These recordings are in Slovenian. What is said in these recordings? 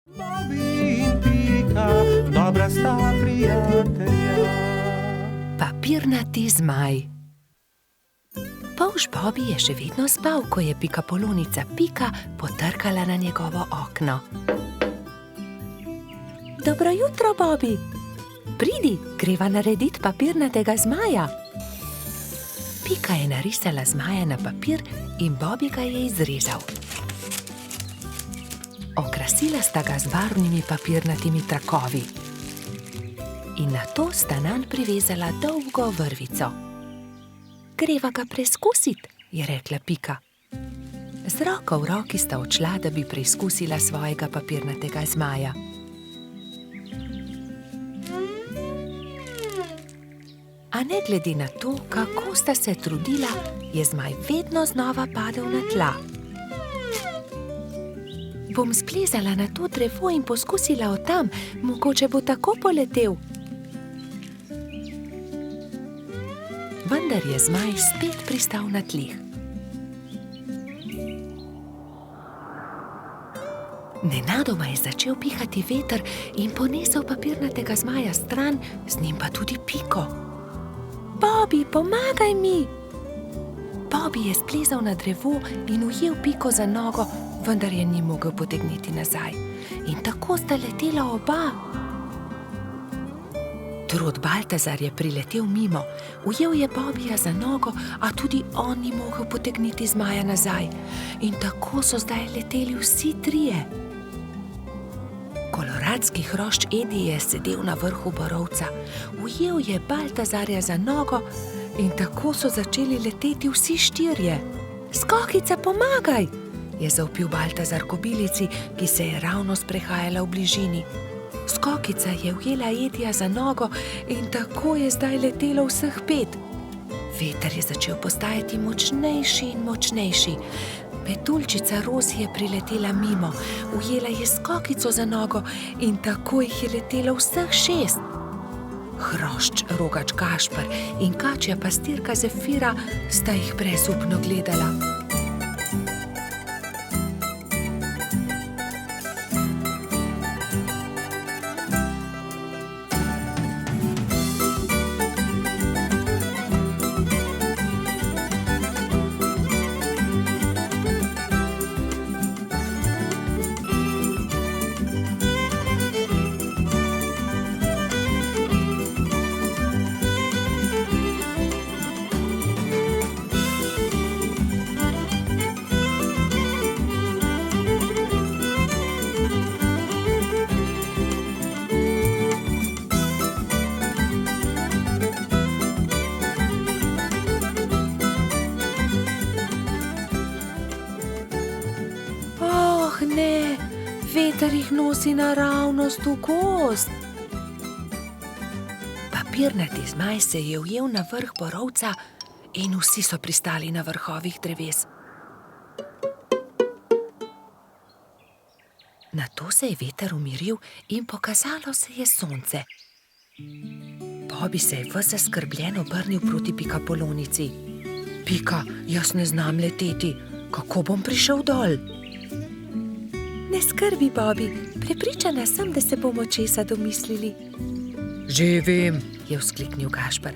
Bobi in Pika, dobra sta prijatelja. Papirnati zmaj. Polž Bobi je še vedno spal, ko je Pikapolonica Pika potrkala na njegovo okno. Dobro jutro, Bobi. Pridi, greva narediti papirnatega zmaja. Pika je narisala zmaja na papir in Bobi ga je izrezal. Okrasila sta ga z barvnimi papirnatimi trakovi. In nato sta nanj privezala dolgo vrvico. Greva ga preizkusit, je rekla Pika. Z roko v roki sta odšla, da bi preizkusila svojega papirnatega zmaja. A ne glede na to, kako sta se trudila, je zmaj vedno znova padel na tla. Bom splezala na to drevo in poskusila od tam, mogoče bo tako poletel. Vendar je zmaj spet pristal na tleh. Nenadoma je začel pihati veter in ponesel papirnatega zmaja stran, z njim pa tudi Piko. Bobi, pomagaj mi! Bobi je splezal na drevo in ujel Piko za nogo, vendar je ni mogel potegniti nazaj. In tako sta letela oba. Trud Baltazar je priletel mimo, ujel je Bobija za nogo, a tudi on ni mogel potegniti zmaja nazaj. In tako so zdaj leteli vsi trije. Koloradski hrošč Edi je sedel na vrhu borovca, ujel je Baltazarja za nogo in tako so začeli leteti vsi štirje. Skokica, pomagaj! Je zavpil Baltazar kobilici, ki se je ravno sprehajala v bližini. Skokica je ujela Edija za nogo in tako je zdaj letelo vseh 5. Veter je začel postajati močnejši in močnejši. Petuljčica Rozi je priletela mimo, ujela je Skokico za nogo in tako jih je letelo vseh 6. Hrošč Rogač Gašper in kačja pastirka Zefira sta jih brezupno gledala. Ne, veter jih nosi naravnost v gozd. Papirnati zmaj se je ujel na vrh borovca in vsi so pristali na vrhovih dreves. Nato se je veter umiril in pokazalo se je sonce. Bobi se je ves zaskrbljen obrnil proti Pikapolonici. Pika, jaz ne znam leteti, kako bom prišel dol? Ne skrbi, Bobi, prepričana sem, da se bomo česa domislili. Že vem, je vzkliknil Gašper.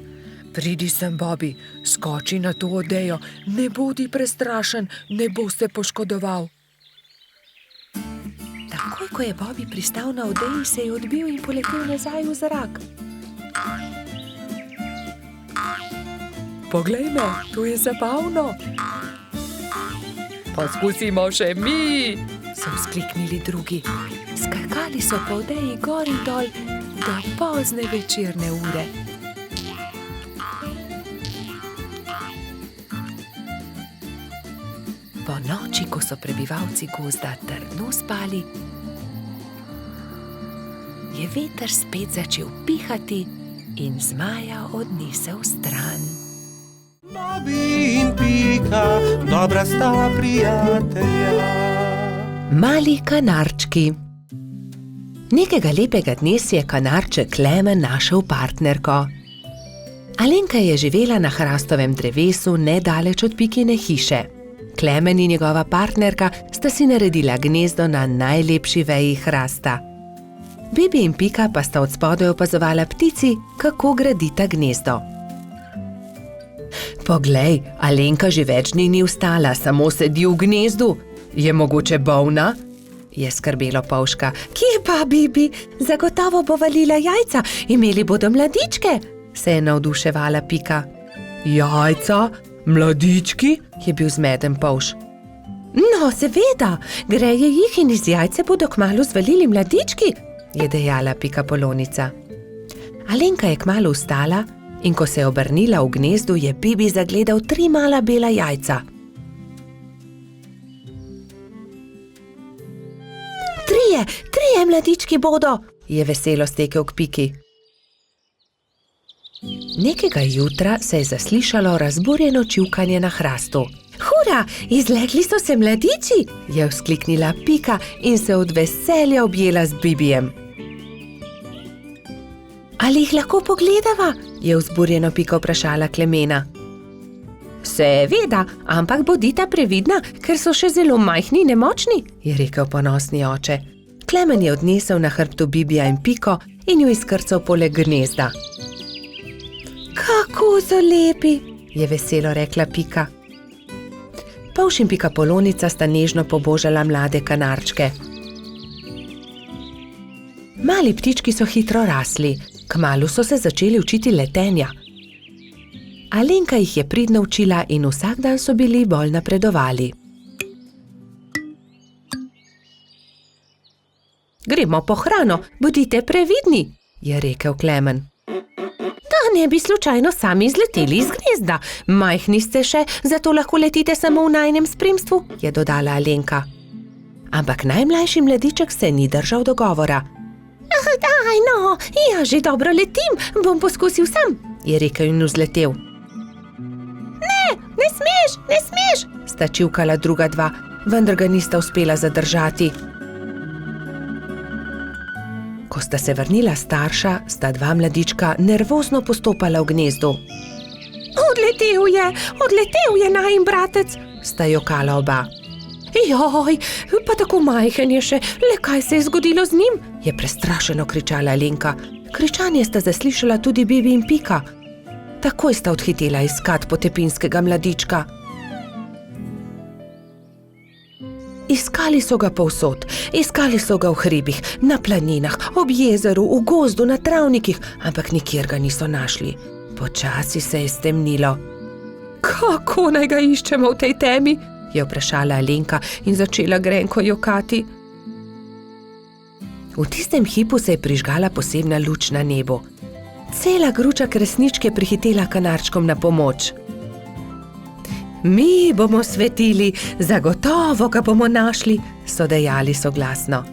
Pridi sem, Bobi, skoči na to odejo, ne bodi prestrašen, ne bo se poškodoval. Takoj, ko je Bobi pristal na odeji, se je odbil in poletel nazaj v zrak. Poglej me, to je zabavno. Poskusimo še mi, so vzkliknili drugi. Skakali so po odeji gor in dol do pozne večerne ure. Po noči, ko so prebivalci gozda trdno spali, je veter spet začel pihati in zmaja odnesel stran. Bobi in Pika, dobra sta prijatelja. Mali kanarčki. Nekega lepega dne si je kanarček Klemen našel partnerko. Alenka je živela na hrastovem drevesu nedaleč od Pikine hiše. Klemen in njegova partnerka sta si naredila gnezdo na najlepši veji hrasta. Bibi in Pika pa sta od spodaj opazovala ptici, kako gradita gnezdo. Poglej, Alenka že več dni ni vstala, samo sedi v gnezdu. Je mogoče bolna? Je skrbelo Polžka. Kje pa, Bibi? Zagotovo bo valila jajca, imeli bodo mladičke, se je navduševala Pika. Jajca? Mladički? Je bil zmeden Polž. No, seveda, greje jih in iz jajce bodo kmalu zvalili mladički, je dejala Pikapolonica. Alenka je kmalu vstala in ko se je obrnila v gnezdu, je Bibi zagledal 3 mala bela jajca. Trije mladički bodo, je veselo stekel k Piki. Nekega jutra se je zaslišalo razburjeno čivkanje na hrastu. Hura, izlegli so se mladiči, je vzkliknila Pika in se od veselja objela z Bibijem. Ali jih lahko pogledava? Je vzburjeno Pika vprašala Klemena. Seveda, ampak bodita previdna, ker so še zelo majhni in nemočni, je rekel ponosni oče. Klemen je odnesel na hrbtu Bibija in Piko in jo izkrcal poleg gnezda. Kako so lepi, je veselo rekla Pika. Polž in Pikapolonica sta nežno pobožala mlade kanarčke. Mali ptički so hitro rasli, kmalu so se začeli učiti letenja. Alenka jih je pridno učila in vsak dan so bili bolj napredovali. Gremo po hrano, bodite previdni, je rekel Klemen. Da ne bi slučajno sami izleteli iz gnezda. Majhni ste še, zato lahko letite samo v najinem spremstvu, je dodala Alenka. Ampak najmlajši mladiček se ni držal dogovora. Daj no, ja že dobro letim, bom poskusil sam, je rekel in vzletel. Ne smeš, sta čivkala druga dva, vendar ga nista uspela zadržati. Ko sta se vrnila starša, sta 2 mladička nervozno postopala v gnezdu. Odletel je najin bratec, sta jokala oba. Joj, pa tako majhen je še, le kaj se je zgodilo z njim, je prestrašeno kričala Alenka. Kričanje sta zaslišala tudi Bibi in Pika. Takoj sta odhitela iskat potepinskega mladička. Iskali so ga povsod, iskali so ga v hribih, na planinah, ob jezeru, v gozdu, na travnikih, ampak nikjer ga niso našli. Počasi se je stemnilo. Kako naj ga iščemo v tej temi? Je vprašala Alenka in začela grenko jokati. V tistem hipu se je prižgala posebna luč na nebu. Cela gruča kresničke prihitela kanarčkom na pomoč. Mi bomo svetili, zagotovo ga bomo našli, so dejali soglasno.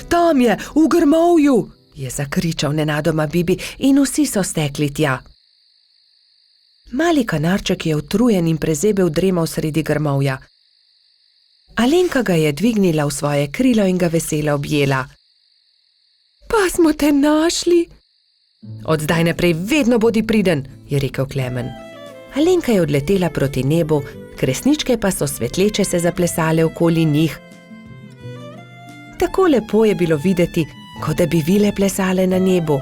Tam je, v grmovju, je zakričal nenadoma Bibi in vsi so stekli tja. Mali kanarček je utrujen in prezebel dremal sredi grmovja. Alenka ga je dvignila v svoje krilo in ga veselo objela. Pa smo te našli. Od zdaj naprej vedno bodi priden, je rekel Klemen. Alenka je odletela proti nebu, kresničke pa so svetleče se zaplesale okoli njih. Tako lepo je bilo videti, kot da bi vile plesale na nebu.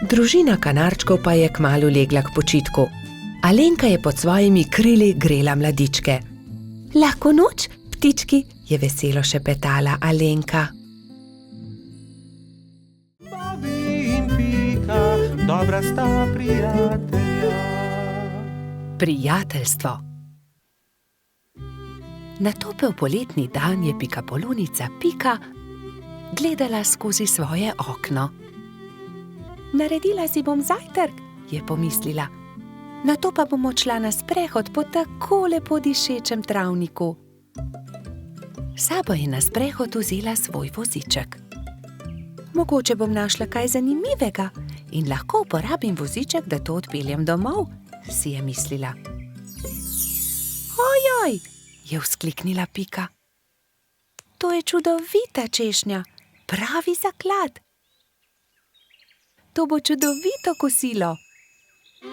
Družina kanarčkov pa je kmalu legla k počitku. Alenka je pod svojimi krili grela mladičke. Lahko noč, ptički, je veselo šepetala Alenka. Bobby in Pika, dobra sta prijatelja. Prijateljstvo. Na topel poletni dan je Pikapolonica Pika gledala skozi svoje okno. Naredila si bom zajtrk, je pomislila. Nato pa bom odšla na sprehod po tako lepo dišečem travniku. Sabo je na sprehod vzela svoj voziček. Mogoče bom našla kaj zanimivega in lahko uporabim voziček, da to odpeljem domov, si je mislila. Ojoj, je vzkliknila Pika. To je čudovita češnja, pravi zaklad. To bo čudovito kosilo.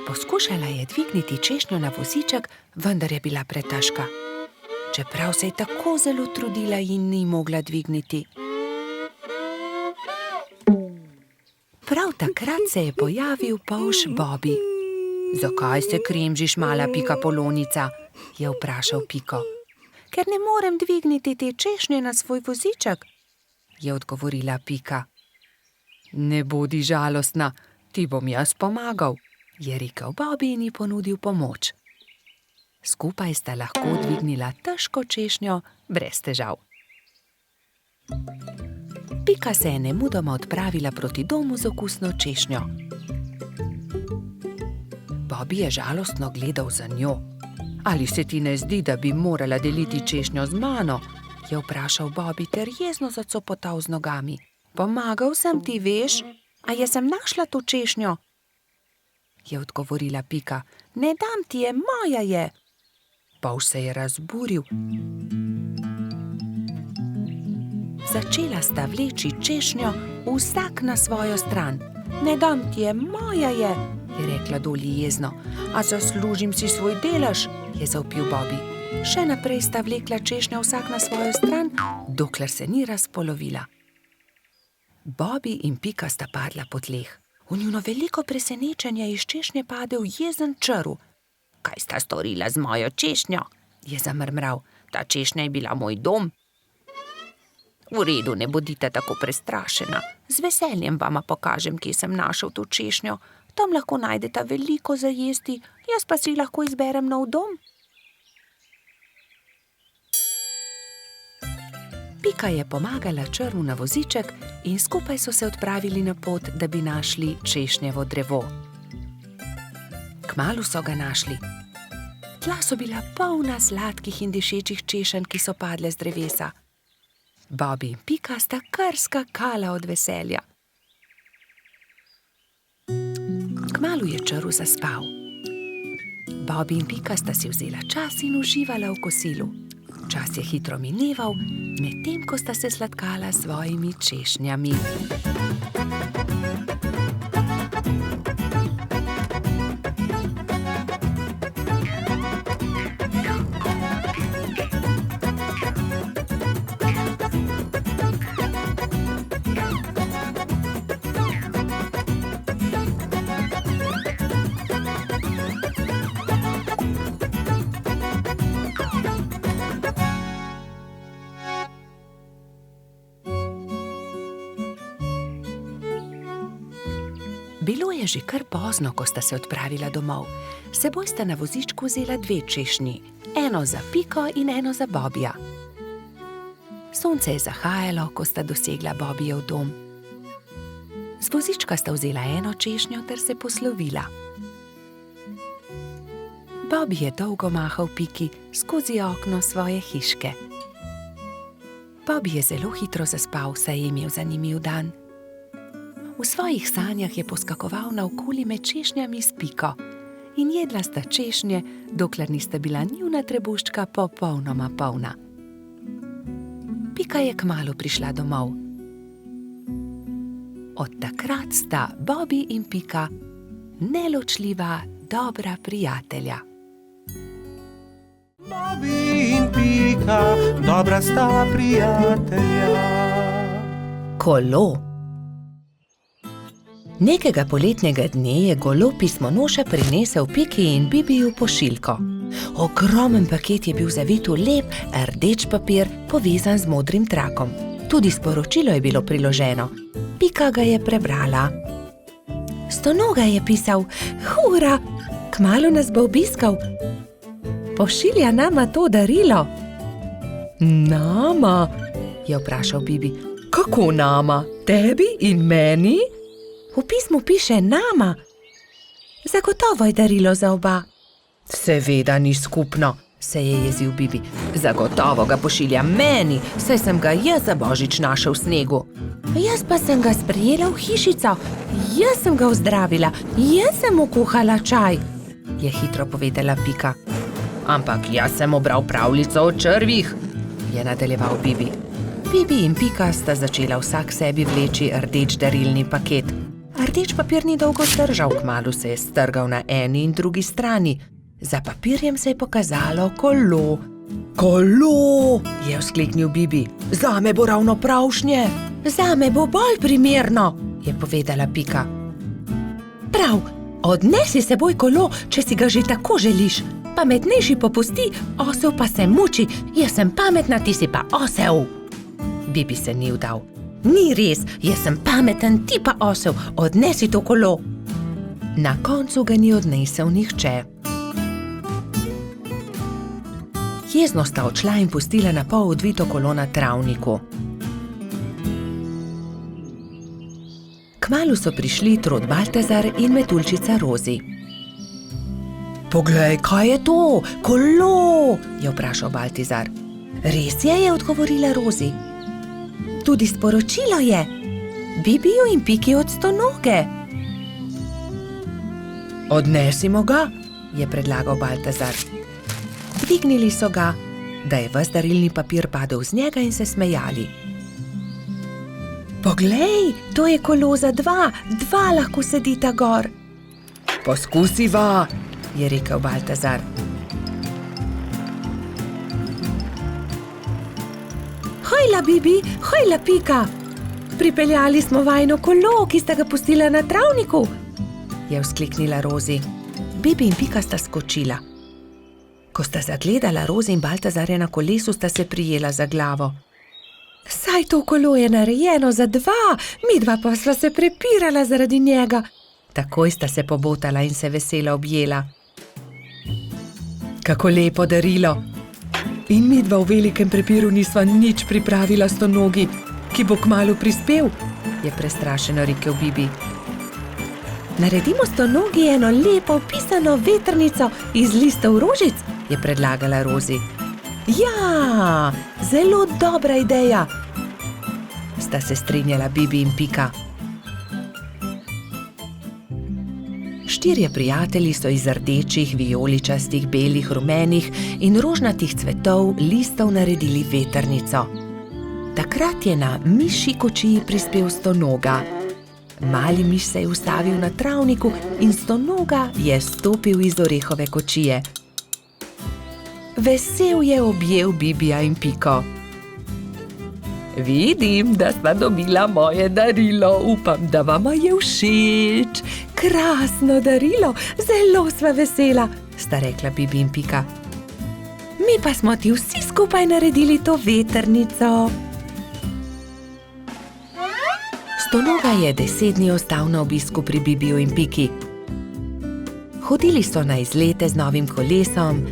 Poskušala je dvigniti češnjo na voziček, vendar je bila pretežka. Čeprav se je tako zelo trudila in ni mogla dvigniti. Prav takrat se je pojavil polž Bobby. Zakaj se kremžiš, mala pikapolonica? Je vprašal Piko. Ker ne morem dvigniti te češnje na svoj voziček, je odgovorila Pika. Ne bodi žalostna, ti bom jaz pomagal, je rekel Bobby in ji ponudil pomoč. Skupaj sta lahko dvignila težko češnjo brez težav. Pika se je nemudoma odpravila proti domu z okusno češnjo. Bobby je žalostno gledal za njo. Ali se ti ne zdi, da bi morala deliti češnjo z mano? Je vprašal Bobby ter jezno zacopotal z nogami. Pomagal sem ti, veš, a jaz sem našla to češnjo? Je odgovorila Pika. Ne dam ti je, moja je. Polž se je razburil. Začela sta vleči češnjo, vsak na svojo stran. Ne dam ti je, moja je rekla Dolly jezno. A zaslužim si svoj delež, je zavpil Bobby. Še naprej sta vlekla češnjo vsak na svojo stran, dokler se ni razpolovila. Bobby in Pika sta padla po tleh. V njuno veliko presenečenje iz češnje padel jezen črv. Kaj sta storila z mojo češnjo? Je zamrmral. Ta češnja je bila moj dom. V redu, ne bodite tako prestrašena. Z veseljem vama pokažem, kje sem našel to češnjo. Tam lahko najdeta veliko za jesti, jaz pa si lahko izberem nov dom. Pika je pomagala črvu na voziček in skupaj so se odpravili na pot, da bi našli češnjevo drevo. Kmalu so ga našli. Tla so bila polna sladkih in dišečih češenj, ki so padle z drevesa. Bobby in Pika sta kar skakala od veselja. Kmalu je črv zaspal. Bobby in Pika sta si vzela čas in uživala v kosilu. Čas je hitro mineval, medtem ko sta se sladkala s svojimi češnjami. Bilo je že kar pozno, ko sta se odpravila domov. S seboj sta na vozičku vzela 2 češnji, eno za Piko in eno za Bobbyja. Sonce je zahajalo, ko sta dosegla Bobbyjev dom. Z vozička sta vzela eno češnjo ter se poslovila. Bobby je dolgo mahal Piki skozi okno svoje hiške. Bobby je zelo hitro zaspal, saj je imel zanimiv dan. V svojih sanjah je poskakoval naokoli med češnjami s Piko in jedla sta češnje, dokler nista bila njuna trebuščka popolnoma polna. Pika je kmalu prišla domov. Od takrat sta Bobby in Pika neločljiva, dobra prijatelja. Bobby in Pika, dobra sta prijatelja. Kolo. Nekega poletnega dne je golo pismonoša prinesel Piki in Bibiju pošiljko. Ogromen paket je bil zavit v lep, rdeč papir, povezan z modrim trakom. Tudi sporočilo je bilo priloženo. Pika ga je prebrala. Stonoga je pisal: Hura, kmalu nas bo obiskal. Pošilja nama to darilo. Nama? Je vprašal Bibi. Kako nama? Tebi in meni? V pismu piše nama. Zagotovo je darilo za oba. Seveda ni skupno, se je jezil Bibi. Zagotovo ga pošilja meni, saj sem ga jaz za božič našel v snegu. Jaz pa sem ga sprejela v hišico. Jaz sem ga ozdravila. Jaz sem mu kuhala čaj, je hitro povedala Pika. Ampak jaz sem obral pravljico o črvih, je nadaljeval Bibi. Bibi in Pika sta začela vsak sebi vleči rdeč darilni paket. Rdeč papir ni dolgo zdržal, kmalu se je strgal na eni in drugi strani. Za papirjem se je pokazalo kolo. Kolo, je vzkliknil Bibi. Zame bo ravno pravšnje. Zame bo bolj primerno, je povedala Pika. Prav, odnesi s seboj kolo, če si ga že tako želiš. Pametnejši popusti, osel pa se muči. Jaz sem pametna, ti si pa osel. Bibi se ni vdal. Ni res, jaz sem pameten, ti pa osel. Odnesi to kolo. Na koncu ga ni odnesel nihče. Jezno sta odšla in pustila na pol odvito kolo na travniku. Kmalu so prišli Trod Baltazar in Metuljčica Rozi. Poglej, kaj je to? Kolo, je vprašal Baltazar. Res je odgovorila Rozi. Tudi sporočilo je. Bibiju in Piki od stonoge. Odnesimo ga, je predlagal Baltazar. Dvignili so ga, da je ves darilni papir padel z njega in se smejali. Poglej, to je kolo za dva lahko sedita gor. Poskusiva, je rekel Baltazar. Hojla, Bibi, hojla, Pika. Pripeljali smo vajino kolo, ki sta ga pustila na travniku, je vzkliknila Rozi. Bibi in Pika sta skočila. Ko sta zagledala Rozi in Baltazarja na kolesu, sta se prijela za glavo. Saj to kolo je narejeno za dva, midva pa sva se prepirala zaradi njega. Takoj sta se pobotala in se veselo objela. Kako lepo darilo. In midva v velikem prepiru nisva nič pripravila stonogi, ki bo kmalu prispel, je prestrašeno rekel Bibi. Naredimo stonogi eno lepo pisano vetrnico iz listov rožic, je predlagala Rozi. Ja, zelo dobra ideja, sta se strinjala Bibi in Pika. Štirje prijatelji so iz rdečih, vijoličastih, belih, rumenih in rožnatih cvetov listov naredili vetrnico. Takrat je na mišji kočiji prispel stonoga. Mali miš se je ustavil na travniku in stonoga je stopil iz orehove kočije. Vesel je objel Bibija in Piko. Vidim, da sva dobila moje darilo, upam, da vama je všeč. Krasno darilo, zelo sva vesela, sta rekla Bibi in Pika. Mi pa smo ti vsi skupaj naredili to vetrnico. Stonoga je 10 dni ostal na obisku pri Bibiju in Piki. Hodili so na izlete z novim kolesom,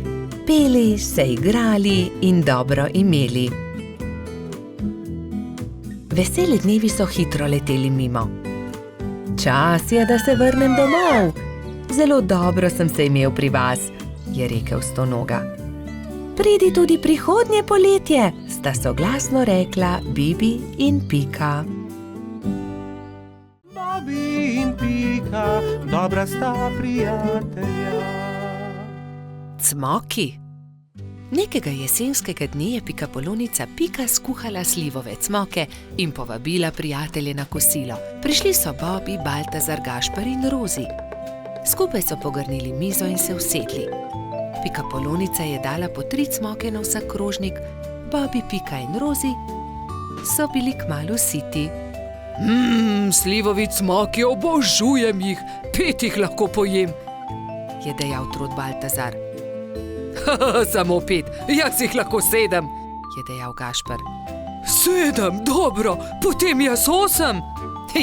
peli, se igrali in dobro imeli. Veseli dnevi so hitro leteli mimo. Čas je, da se vrnem domov. Zelo dobro sem se imel pri vas, je rekel stonoga. Pridi tudi prihodnje poletje, sta soglasno rekla Bibi in Pika. Bobi in Pika, dobra sta prijatelja. Cmoki. Nekega jesenskega dne je pikapolonica Pika skuhala slivove cmoke in povabila prijatelje na kosilo. Prišli so Bobi, Baltazar, Gašper in Rozi. Skupaj so pogrnili mizo in se usedli. Pikapolonica je dala po 3 cmoke na vsak krožnik, Bobi, Pika in Rozi so bili kmalu siti. Slivovi cmoki, obožujem jih, 5 jih lahko pojem, je dejal Trod Baltazar. Samo 5, jaz jih lahko 7, je dejal Gašper. 7, dobro, potem jaz 8.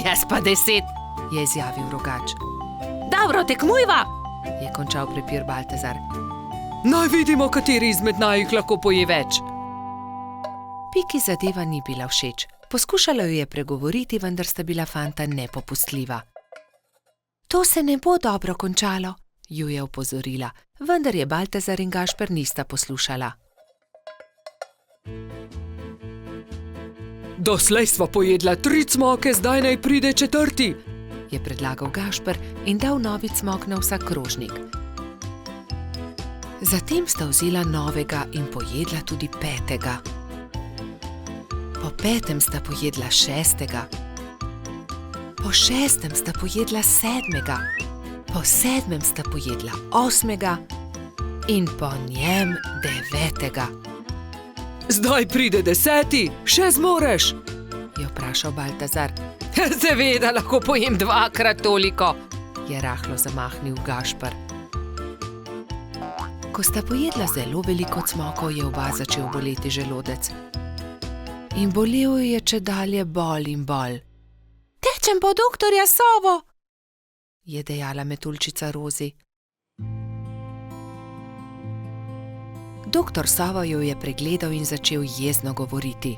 Jaz pa 10, je izjavil Rogač. Dobro, tekmujva, je končal prepir Baltazar. Naj vidimo, kateri izmed najih lahko poje več. Piki zadeva ni bila všeč. Poskušala jo je pregovoriti, vendar sta bila fanta nepopustljiva. To se ne bo dobro končalo, ju je opozorila, vendar je Baltazar in Gašper nista poslušala. Doslej sva pojedla 3 cmoke, zdaj naj pride 4, je predlagal Gašper in dal novi cmok na vsak krožnik. Zatem sta vzela novega in pojedla tudi 5. Po 5. sta pojedla 6., po 6. sta pojedla 7., po 7. sta pojedla 8. in po njem 9. Zdaj pride 10., še zmoreš? Je vprašal Baltazar. Seveda lahko pojem 2-krat toliko, je rahlo zamahnil Gašper. Ko sta pojedla zelo veliko cmokov, je oba začel boleti želodec. In bolel je čedalje bolj in bolj. Tečem po doktorja Sovo, je dejala metuljčica Rozi. Doktor Sova jo je pregledal in začel jezno govoriti.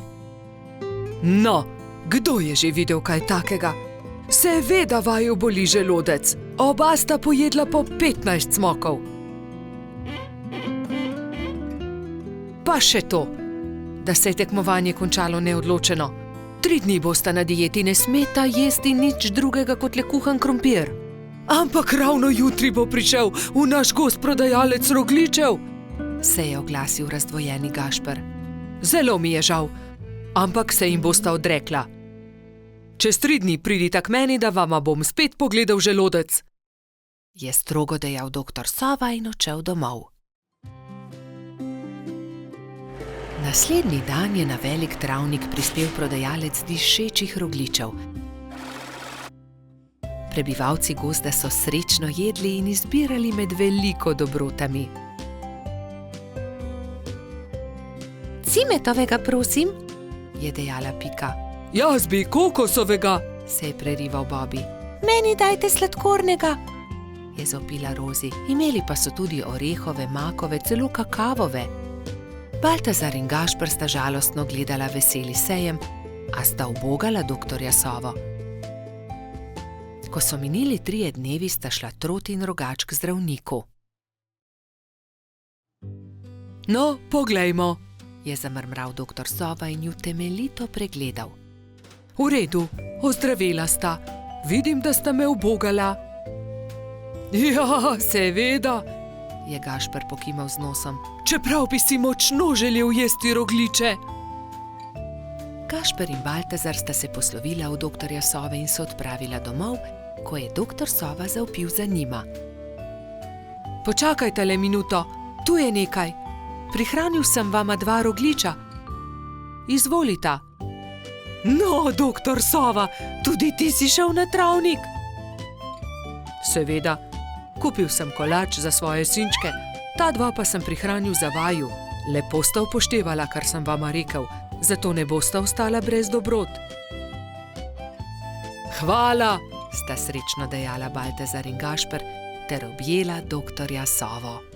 No, kdo je že videl kaj takega? Seveda vaju boli želodec. Oba sta pojedla po 15 cmokov. Pa še to, da se je tekmovanje končalo neodločeno. 3 dni bosta na dieti, ne smeta jesti nič drugega kot le kuhan krompir. Ampak ravno jutri bo prišel v naš gost prodajalec rogljičev, se je oglasil razdvojeni Gašper. Zelo mi je žal, ampak se jim bosta odrekla. Čez 3 dni pridita k meni, da vama bom spet pogledal želodec, je strogo dejal doktor Sova in odšel domov. Naslednji dan je na velik travnik prispel prodajalec dišečih rogljičev. Prebivalci gozda so srečno jedli in izbirali med veliko dobrotami. Cimetovega, prosim, je dejala Pika. Jaz bi kokosovega, se je prerival Bobby. Meni dajte sladkornega, je zopila Rozi. Imeli pa so tudi orehove, makove, celo kakavove. Baltazar in Gašper sta žalostno gledala veseli sejem, a sta ubogala doktorja Sovo. Ko so minili 3 dnevi, sta šla Trot in Rogač k zdravniku. No, poglejmo, je zamrmral doktor Sova in ju temeljito pregledal. V redu, ozdravela sta. Vidim, da sta me ubogala. Ja, seveda, je Gašper pokimal z nosom. Čeprav bi si močno želel jesti rogljiče. Gašper in Baltazar sta se poslovila od doktorja Sove in se odpravila domov, ko je doktor Sova zavpil za njima. Počakajte le minuto, tu je nekaj. Prihranil sem vama 2 rogljiča. Izvolita. No, doktor Sova, tudi ti si šel na travnik? Seveda, kupil sem kolač za svoje sinčke, ta 2 pa sem prihranil za vaju. Lepo sta upoštevala, kar sem vama rekel, zato ne bosta ostala brez dobrot. Hvala, sta srečno dejala Baltazar in Gašper ter objela doktorja Sovo.